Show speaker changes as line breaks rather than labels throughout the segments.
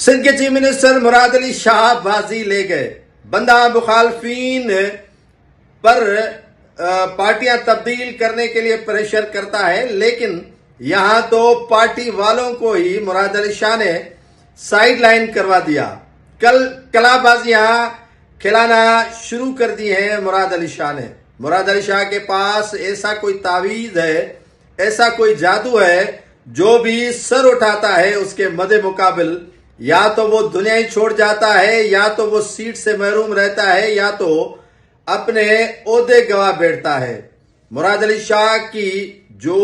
سندھ کے chief minister مراد علی شاہ بازی لے گئے۔ بندہ مخالفین پر پارٹیاں تبدیل کرنے کے لیے پریشر کرتا ہے، لیکن یہاں تو پارٹی والوں کو ہی مراد علی شاہ نے سائیڈ لائن کروا دیا۔ کلا بازیاں کھلانا شروع کر دی ہیں مراد علی شاہ نے۔ مراد علی شاہ کے پاس ایسا کوئی تعویذ ہے، ایسا کوئی جادو ہے، جو بھی سر اٹھاتا ہے اس کے مد مقابل یا تو وہ دنیا ہی چھوڑ جاتا ہے، یا تو وہ سیٹ سے محروم رہتا ہے، یا تو اپنے عہدے گوا بیٹھتا ہے۔ مراد علی شاہ کی جو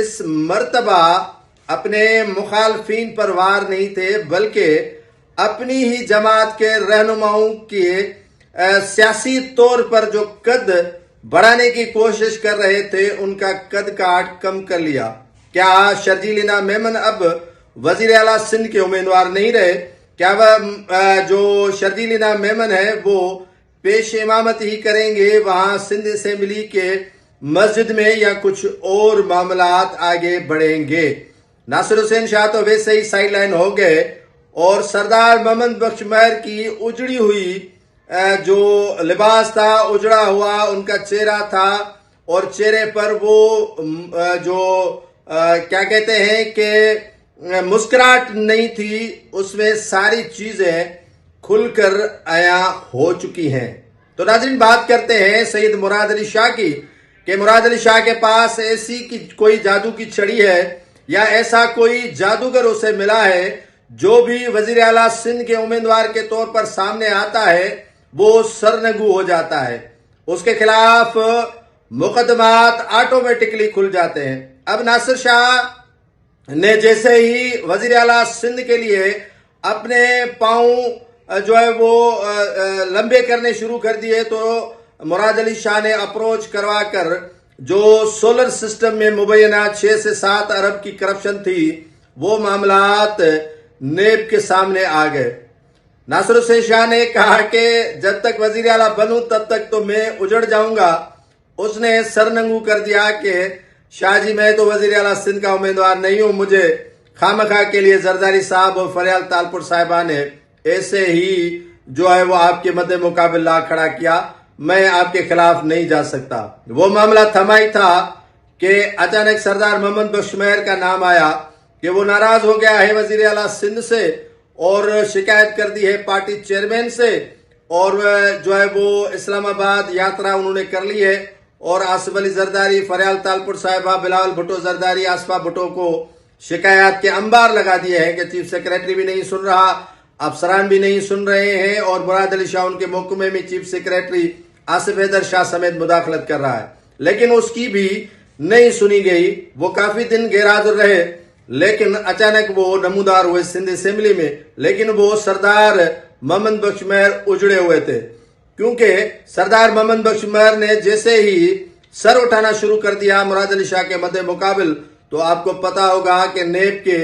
اس مرتبہ اپنے مخالفین پر وار نہیں تھے، بلکہ اپنی ہی جماعت کے رہنماؤں کے سیاسی طور پر جو قد بڑھانے کی کوشش کر رہے تھے، ان کا قد کاٹ کم کر لیا۔ کیا شرجیل انعام میمن اب وزیر اعلیٰ سندھ کے امیدوار نہیں رہے؟ کیا جو شرجیل انعام میمن ہے وہ پیش امامت ہی کریں گے وہاں سندھ اسمبلی کے مسجد میں، یا کچھ اور معاملات آگے بڑھیں گے؟ ناصر حسین شاہ تو ویسے ہی سائیڈ لائن ہو گئے، اور سردار محمد بخش مہر کی اجڑی ہوئی جو لباس تھا، اجڑا ہوا ان کا چہرہ تھا، اور چہرے پر وہ جو کیا کہتے ہیں کہ مسکراہٹ نہیں تھی، اس میں ساری چیزیں کھل کر عیاں ہو چکی ہیں۔ تو ناظرین، بات کرتے ہیں سید مراد علی شاہ کی، کہ مراد علی شاہ کے پاس ایسی کوئی جادو کی چھڑی ہے، یا ایسا کوئی جادوگر اسے ملا ہے جو بھی وزیر اعلیٰ سندھ کے امیدوار کے طور پر سامنے آتا ہے وہ سرنگو ہو جاتا ہے، اس کے خلاف مقدمات آٹومیٹکلی کھل جاتے ہیں۔ اب ناصر شاہ نے جیسے ہی وزیر اعلیٰ سندھ کے لیے اپنے پاؤں جو ہے وہ لمبے کرنے شروع کر دیے، تو مراد علی شاہ نے اپروچ کروا کر جو سولر سسٹم میں مبینہ 6 سے 7 ارب کی کرپشن تھی، وہ معاملات نیب کے سامنے آ گئے۔ ناصر حسین شاہ نے کہا کہ جب تک وزیر اعلیٰ بنوں تب تک تو میں اجڑ جاؤں گا۔ اس نے سرنگو کر دیا کہ شاہ جی، میں تو وزیر اعلیٰ سندھ کا امیدوار نہیں ہوں، مجھے خامخواہ کے لیے زرداری صاحب اور فریال تالپور صاحبہ نے ایسے ہی جو ہے وہ آپ کے مد مقابل لا کھڑا کیا، میں آپ کے خلاف نہیں جا سکتا۔ وہ معاملہ تھما ہی تھا کہ اچانک سردار محمد بخش مہر کا نام آیا کہ وہ ناراض ہو گیا ہے وزیر اعلیٰ سندھ سے، اور شکایت کر دی ہے پارٹی چیئرمین سے، اور جو ہے وہ اسلام آباد یاترا انہوں نے کر لی ہے، اور آصف علی زرداری، فریال تالپور صاحبہ، بلاول بھٹو زرداری، آصفہ بھٹو کو شکایات کے انبار لگا دیے ہیں کہ چیف سیکریٹری بھی نہیں سن رہا، افسران بھی نہیں سن رہے ہیں، اور مراد علی شاہ ان کے محکمے میں چیف سیکریٹری آصف حیدر شاہ سمیت مداخلت کر رہا ہے، لیکن اس کی بھی نہیں سنی گئی۔ وہ کافی دن غیر حاضر رہے، لیکن اچانک وہ نمودار ہوئے سندھ اسمبلی میں، لیکن وہ سردار محمد بخش مہر اجڑے ہوئے تھے، کیونکہ سردار محمد بخش مہر نے جیسے ہی سر اٹھانا شروع کر دیا مراد علی شاہ کے مد مقابل، تو آپ کو پتا ہوگا کہ نیب کے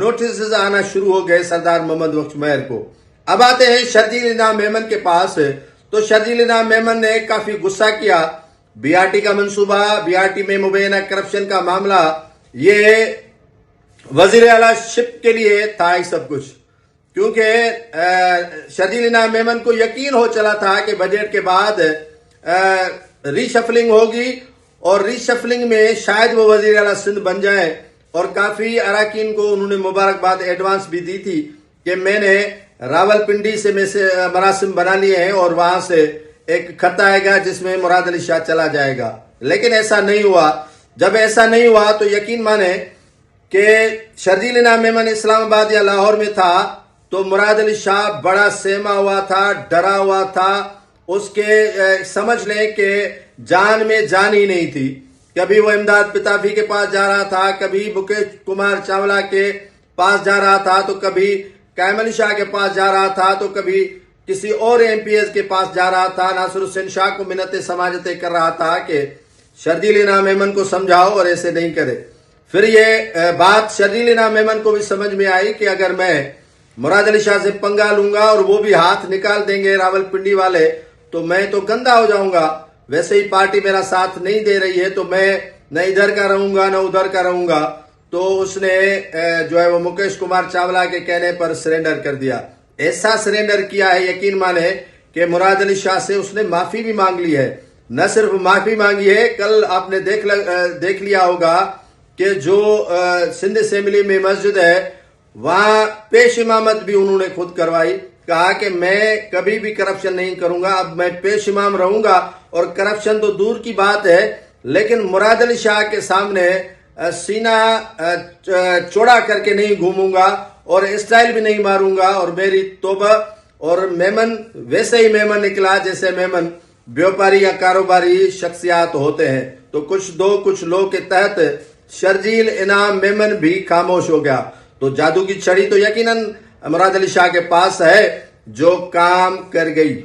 نوٹسز آنا شروع ہو گئے سردار محمد بخش مہر کو۔ اب آتے ہیں شرجیل انعام میمن کے پاس، تو شرجیل انعام میمن نے کافی غصہ کیا۔ بی آر ٹی کا منصوبہ، بی آر ٹی میں مبینہ کرپشن کا معاملہ، یہ وزیر اعلیٰ شپ کے لیے تھا ہی سب کچھ، کیونکہ شرجیل انعام میمن کو یقین ہو چلا تھا کہ بجٹ کے بعد ری شفلنگ ہوگی، اور ری شفلنگ میں شاید وہ وزیر اعلیٰ سندھ بن جائیں، اور کافی اراکین کو انہوں نے مبارکباد ایڈوانس بھی دی تھی کہ میں نے راول پنڈی سے مراسم بنا لیے ہیں، اور وہاں سے ایک خط آئے گا جس میں مراد علی شاہ چلا جائے گا، لیکن ایسا نہیں ہوا۔ جب ایسا نہیں ہوا تو یقین مانے کہ شرجیل انعام میمن اسلام آباد یا لاہور میں تھا تو مراد علی شاہ بڑا سہما ہوا تھا، ڈرا ہوا تھا، اس کے سمجھ لیں کہ جان میں جان ہی نہیں تھی۔ کبھی وہ امداد پتافی کے پاس جا رہا تھا، کبھی مکیش کمار چاولہ کے پاس جا رہا تھا، تو کبھی قائم علی شاہ کے پاس جا رہا تھا، تو کبھی کسی اور ایم پی ایس کے پاس جا رہا تھا، ناصر حسین شاہ کو منتیں سماجتیں کر رہا تھا کہ شرجیل انعام میمن کو سمجھاؤ اور ایسے نہیں کرے۔ پھر یہ بات شرجیل انعام میمن کو بھی سمجھ میں آئی کہ اگر میں مراد علی شاہ سے پنگا لوں گا اور وہ بھی ہاتھ نکال دیں گے راول پنڈی والے تو میں تو گندا ہو جاؤں گا، ویسے ہی پارٹی میرا ساتھ نہیں دے رہی ہے تو میں نہ ادھر کا رہوں گا نہ ادھر کا رہوں گا، تو اس نے جو ہے وہ مکیش کمار چاولہ کے کہنے پر سرنڈر کر دیا. ایسا سرنڈر کیا ہے یقین مانے کہ مراد علی شاہ سے اس نے معافی بھی مانگ لی ہے. نہ صرف معافی مانگی ہے، کل آپ نے دیکھ لیا ہوگا کہ جو سندھ اسمبلی میں مسجد ہے وہاں پیش امامت بھی انہوں نے خود کروائی. کہا کہ میں کبھی بھی کرپشن نہیں کروں گا، اب میں پیش امام رہوں گا، اور کرپشن تو دور کی بات ہے لیکن مراد علی شاہ کے سامنے سینہ چوڑا کر کے نہیں گھوموں گا اور اسٹائل بھی نہیں ماروں گا. اور میری توبہ. اور میمن ویسے ہی میمن نکلا جیسے میمن بیوپاری یا کاروباری شخصیات ہوتے ہیں. تو کچھ لوگ کے تحت شرجیل انعام میمن بھی خاموش ہو گیا. تو جادو کی چھڑی تو یقیناً مراد علی شاہ کے پاس ہے جو کام کر گئی.